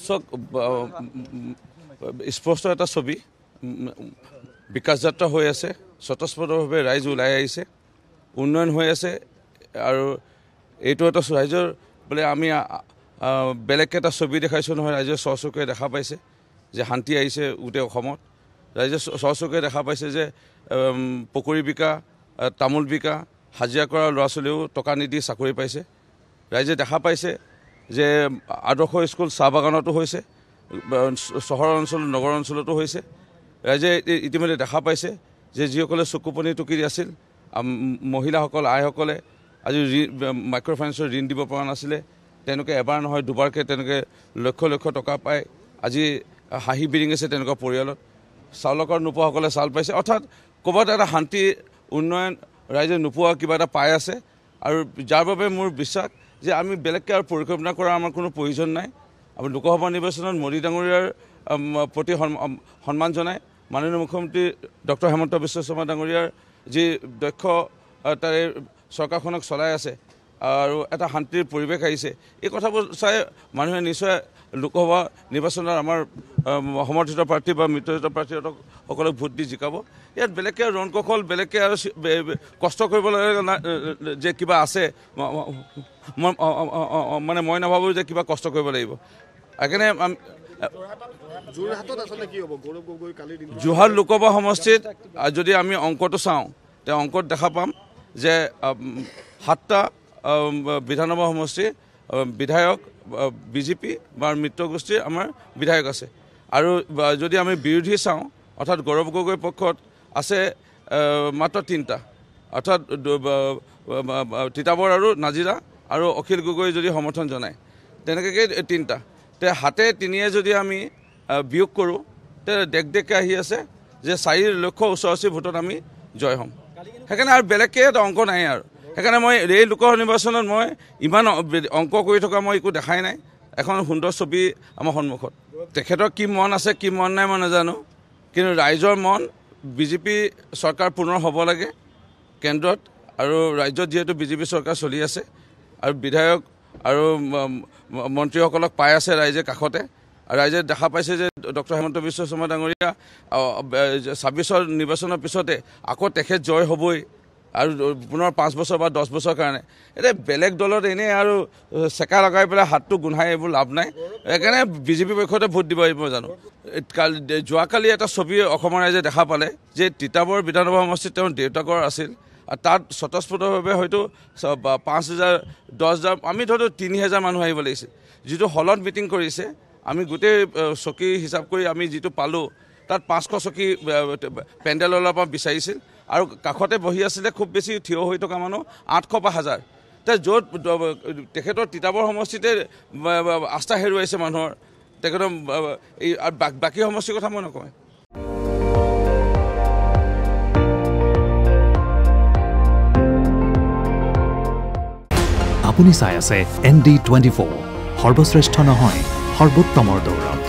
চক স্পষ্ট এটা ছবি বিকাশ যাত্ৰা হৈ আছে স্বতঃস্ফূৰ্তভাৱে ৰাইজ ওলাই আহিছে উন্নয়ন হৈ আছে আৰু এইটো এটা ৰাইজৰ বোলে আমি বেলেগ এটা ছবি দেখাইছোঁ নহয় ৰাইজে চকুৰে দেখা পাইছে যে শান্তি আহিছে গোটেই অসমত ৰাইজে চকুৰে দেখা পাইছে যে পকৰি বিকা তামোল বিকা হাজিৰা কৰা ল'ৰা ছোৱালীও টকা নিদি চাকৰি পাইছে ৰাইজে দেখা পাইছে যে আদৰ্শ স্কুল চাহ বাগানতো হৈছে চহৰ অঞ্চল নগৰ অঞ্চলতো হৈছে ৰাইজে ইতিমধ্যে দেখা পাইছে যে যিসকলে চকুপনি টুকি আছিল মহিলাসকল আইসকলে আজি মাইক্ৰ' ফাইনেন্সৰ ঋণ দিব পৰা নাছিলে তেওঁলোকে এবাৰ নহয় দুবাৰকৈ তেওঁলোকে লক্ষ লক্ষ টকা পায় আজি হাঁহি বিৰিঙিছে তেনেকুৱা পৰিয়ালত চাউলকৰ নোপোৱাসকলে চাউল পাইছে অৰ্থাৎ ক'ৰবাত এটা শান্তি উন্নয়ন ৰাইজে নোপোৱা কিবা এটা পাই আছে আৰু যাৰ বাবে মোৰ বিশ্বাস যে আমি বেলেগকৈ আৰু পৰিকল্পনা কৰাৰ আমাৰ কোনো প্ৰয়োজন নাই আৰু লোকসভা নিৰ্বাচনত মোদী ডাঙৰীয়াৰ প্ৰতি সন্মান জনাই মাননীয় মুখ্যমন্ত্ৰী ডক্টৰ হেমন্ত বিশ্ব শৰ্মা ডাঙৰীয়াৰ যি দক্ষ তাৰে চৰকাৰখনক চলাই আছে আৰু এটা শান্তিৰ পৰিৱেশ আহিছে এই কথাবোৰ চাই মানুহে নিশ্চয় লোকসভা নিৰ্বাচনত আমাৰ সমৰ্থিত প্ৰাৰ্থী বা মিত্ৰজোঁটৰ প্ৰাৰ্থীসকলক ভোট দি জিকাব ইয়াত বেলেগকৈ ৰণ কৌশল বেলেগকৈ আৰু কষ্ট কৰিব লাগে যে কিবা আছে মানে মই নাভাবোঁ যে কিবা কষ্ট কৰিব লাগিব সেইকাৰণে যোৰহাট লোকসভা সমষ্টিত যদি আমি অংকটো চাওঁ তে অংকত দেখা পাম যে 7টা বিধানসভা সমষ্টিৰ বিধায়ক বিজেপি বা মিত্ৰগোষ্ঠীৰ আমাৰ বিধায়ক আছে আৰু যদি আমি বিৰোধী চাওঁ অৰ্থাৎ গৌৰৱ গগৈৰ পক্ষত আছে মাত্ৰ 3টা অৰ্থাৎ তিতাবৰ আৰু নাজিৰা আৰু অখিল গগৈ যদি সমৰ্থন জনায় তেনেকৈ 3টা তে হাতে তিনিয়ে যদি আমি বিয়োগ কৰোঁ তে দেখকৈ আহি আছে যে 4,88,000 ভোটত আমি জয় হ'ম সেইকাৰণে আৰু বেলেগকৈ এটা অংক নাই আৰু সেইকাৰণে মই এই লোকসভা নিৰ্বাচনত মই ইমান অংক কৰি থকা মই একো দেখাই নাই এখন সুন্দৰ ছবি আমাৰ সন্মুখত তেখেতৰ কি মন আছে কি মন নাই মই নাজানো কিন্তু ৰাইজৰ মন বিজেপি চৰকাৰ পুনৰ হ'ব লাগে কেন্দ্ৰত আৰু ৰাজ্যত যিহেতু বিজেপি চৰকাৰ চলি আছে আৰু বিধায়ক আৰু মন্ত্ৰীসকলক পাই আছে ৰাইজে কাষতে আৰু ৰাইজে দেখা পাইছে যে ডক্টৰ হেমন্ত বিশ্ব শৰ্মা ডাঙৰীয়া 26ৰ নিৰ্বাচনৰ পিছতে আকৌ তেখেত জয় হ'বই আৰু পুনৰ 5 বছৰ বা 10 বছৰৰ কাৰণে এতিয়া বেলেগ দলত এনেই আৰু চেকা লগাই পেলাই হাতটো গোন্ধাই এইবোৰ লাভ নাই সেইকাৰণে বিজেপি পক্ষতে ভোট দিব পাৰিব জানো যোৱাকালি এটা ছবি অসমৰ ৰাইজে দেখা পালে যে তিতাবৰ বিধানসভা সমষ্টিত তেওঁৰ দেউতাকৰ আছিল আৰু তাত স্বতঃস্ফূৰ্তভাৱে হয়তো 5,000 10,000 আমি ধৰো 3,000 মানুহ আহিব লাগিছিল যিটো হলত মিটিং কৰিছে আমি গোটেই চকী হিচাপ কৰি আমি যিটো পালোঁ তাত 500 চকী পেণ্ডেলৰ পৰা বিচাৰিছিল আৰু কাষতে বহি আছিলে খুব বেছি থিয় হৈ থকা মানুহ 800 বা 1000 তে য'ত তেখেতৰ তিতাবৰ সমষ্টিতে আস্থা হেৰুৱাইছে মানুহৰ তেখেতৰ এই বাকী সমষ্টিৰ কথা মই নকওঁ আপুনি চাই আছে ND24 সৰ্বশ্ৰেষ্ঠ নহয় সৰ্বোত্তমৰ দৌৰত